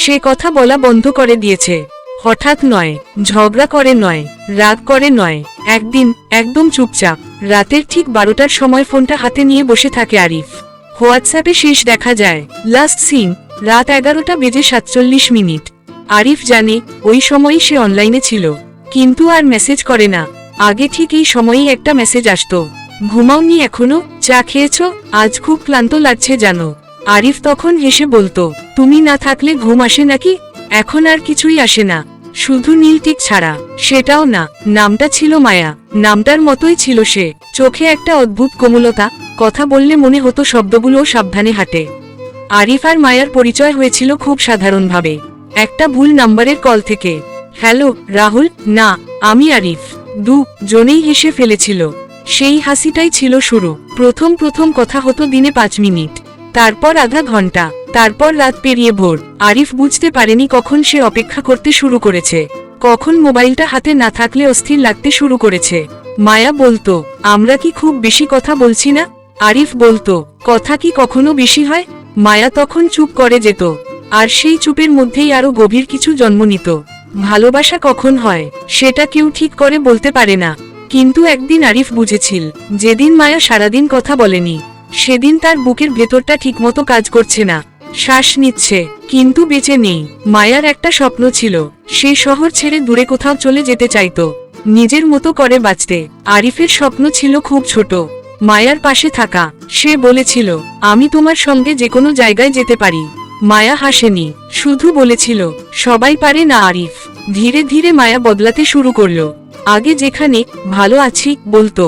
সে কথা বলা বন্ধ করে দিয়েছে। হঠাৎ নয়, ঝগড়া করে নয়, রাগ করে নয়, একদিন একদম চুপচাপ রাতের ঠিক 12টার সময় ফোনটা হাতে নিয়ে বসে থাকে আরিফ। হোয়াটসঅ্যাপে শেষ দেখা যায়, লাস্ট সিন রাত 11:47। আরিফ জানে ওই সময়ই সে অনলাইনে ছিল, কিন্তু আর মেসেজ করে না। আগে ঠিক এই সময়েই একটা মেসেজ আসতো, ঘুমাওনি এখনো, চা খেয়েছ, আজ খুব ক্লান্ত লাগছে জানো। আরিফ তখন হেসে বলতো, তুমি না থাকলে ঘুম আসে নাকি? এখন আর কিছুই আসে না, শুধু নীল টিক ছাড়া। সেটাও না, নামটা ছিল মায়া, নামটার মতোই ছিল সে, চোখে একটা অদ্ভুত কোমলতা, কথা বললে মনে হতো শব্দগুলোও সাবধানে হাঁটে। আরিফ আর মায়ার পরিচয় হয়েছিল খুব সাধারণভাবে, একটা ভুল নাম্বারের কল থেকে। হ্যালো রাহুল, না আমি আরিফ। দুজনেই হেসে ফেলেছিল। সেই হাসিটাই ছিল শুরু। প্রথম কথা হতো দিনে 5 মিনিট, তারপর আধা ঘন্টা, তারপর রাত পেরিয়ে ভোর। আরিফ বুঝতে পারেনি কখন সে অপেক্ষা করতে শুরু করেছে, কখন মোবাইলটা হাতে না থাকলে অস্থির লাগতে শুরু করেছে। মায়া বলতো, আমরা কি খুব বেশি কথা বলছি না? আরিফ বলতো, কথা কি কখনো বেশি হয়? মায়া তখন চুপ করে যেত, আর সেই চুপের মধ্যেই আরো গভীর কিছু জন্ম নিত। ভালোবাসা কখন হয় সেটা কেউ ঠিক করে বলতে পারে না, কিন্তু একদিন আরিফ বুঝেছিল, যেদিন মায়া সারাদিন কথা বলেনি, সেদিন তার বুকের ভেতরটা ঠিকমতো কাজ করছে না। শ্বাস নিচ্ছে কিন্তু বেঁচে নেই। মায়ার একটা স্বপ্ন ছিল, সে শহর ছেড়ে দূরে কোথাও চলে যেতে চাইতো, নিজের মতো করে বাঁচতে। আরিফের স্বপ্ন ছিল খুব ছোট, মায়ার পাশে থাকা। সে বলেছিল, আমি তোমার সঙ্গে যে কোনো জায়গায় যেতে পারি। মায়া হাসেনি, শুধু বলেছিল, সবাই পারে না আরিফ। ধীরে ধীরে মায়া বদলাতে শুরু করলো। আগে যেখানে ভালো আছি বলতো,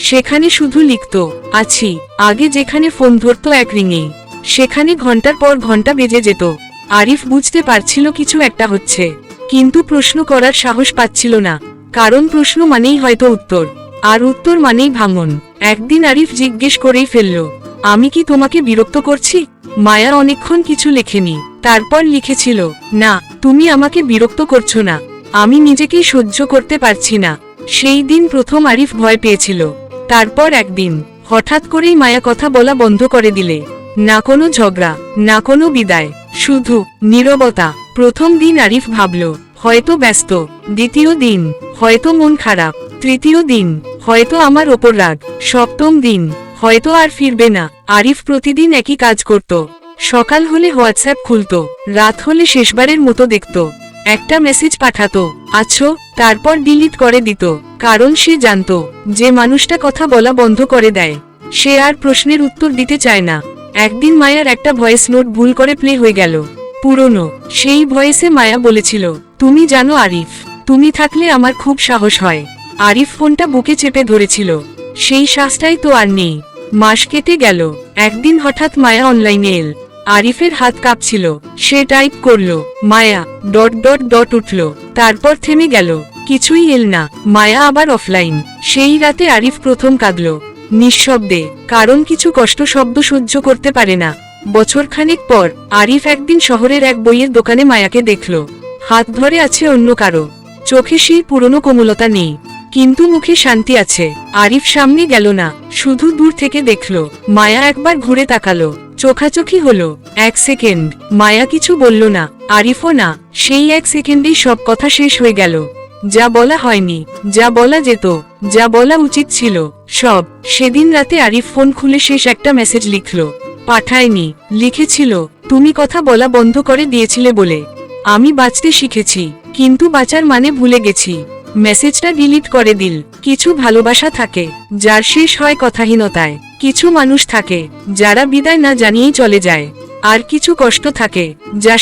সেখানে শুধু লিখতো আছি। আগে যেখানে ফোন ধরতো এক রিংয়ে, সেখানে ঘন্টার পর ঘন্টা বেজে যেত। আরিফ বুঝতে পারছিল কিছু একটা হচ্ছে, কিন্তু প্রশ্ন করার সাহস পাচ্ছিল না, কারণ প্রশ্ন মানেই হয়তো উত্তর, আর উত্তর মানেই ভাঙন। একদিন আরিফ জিজ্ঞেস করেই ফেলল, আমি কি তোমাকে বিরক্ত করছি? মায়া অনেকক্ষণ কিছু লেখেনি, তারপর লিখেছিল, না তুমি আমাকে বিরক্ত করছো না, আমি নিজেকেই সহ্য করতে পারছি না। সেই দিন প্রথম আরিফ ভয় পেয়েছিল। তারপর একদিন হঠাৎ করেই মায়া কথা বলা বন্ধ করে দিলে, না কোনো ঝগড়া, না কোনো বিদায়, শুধু নীরবতা। প্রথম দিন আরিফ ভাবল, হয়তো ব্যস্ত। দ্বিতীয় দিন, হয়তো মন খারাপ। তৃতীয় দিন, হয়তো আমার ওপর রাগ। সপ্তম দিন, হয়তো আর ফিরবে না। আরিফ প্রতিদিন একই কাজ করত, সকাল হলে হোয়াটসঅ্যাপ খুলতো, রাত হলে শেষবারের মতো দেখত, একটা মেসেজ পাঠাতো, আছো, তারপর ডিলিট করে দিত। কারণ সে জানতো, যে মানুষটা কথা বলা বন্ধ করে দেয়, সে আর প্রশ্নের উত্তর দিতে চায় না। একদিন মায়ার একটা ভয়েস নোট ভুল করে প্লে হয়ে গেল, পুরনো। সেই ভয়েসে মায়া বলেছিল, তুমি জানো আরিফ, তুমি থাকলে আমার খুব সাহস হয়। আরিফ ফোনটা বুকে চেপে ধরেছিল, সেই শ্বাসটাই তো আর নেই। মাস কেটে গেল। একদিন হঠাৎ মায়া অনলাইনে এল। আরিফের হাত কাঁপছিল, সে টাইপ করলো, মায়া ... উঠল, তারপর থেমে গেল, কিছুই এল না। মায়া আবার অফলাইন। সেই রাতে আরিফ প্রথম কাঁদল, নিঃশব্দে, কারণ কিছু কষ্ট শব্দ সহ্য করতে পারে না। বছরখানেক পর আরিফ একদিন শহরের এক বইয়ের দোকানে মায়াকে দেখল, হাত ধরে আছে অন্য কারো। চোখে সেই পুরনো কোমলতা নেই, কিন্তু মুখে শান্তি আছে। আরিফ সামনে গেল না, শুধু দূর থেকে দেখল। মায়া একবার ঘুরে তাকালো, চোখাচোখি হলো। 1 সেকেন্ড। মায়া কিছু বলল না, আরিফও না। সেই 1 সেকেন্ডেই সব কথা শেষ হয়ে গেল, যা বলা হয়নি, যা বলা যেত, যা বলা উচিত ছিল, সব। সেদিন রাতে আরিফ ফোন খুলে শেষ একটা মেসেজ লিখল, পাঠায়নি, লিখেছিল, তুমি কথা বলা বন্ধ করে দিয়েছিলে বলে আমি বাঁচতে শিখেছি, কিন্তু বাঁচার মানে ভুলে গেছি। মেসেজটা ডিলিট করে দিল। কিছু ভালোবাসা থাকে যার শেষ হয় কথাহীনতায়, কিছু মানুষ থাকে যারা বিদায় না জানিয়েই চলে যায়, আর কিছু কষ্ট থাকে যা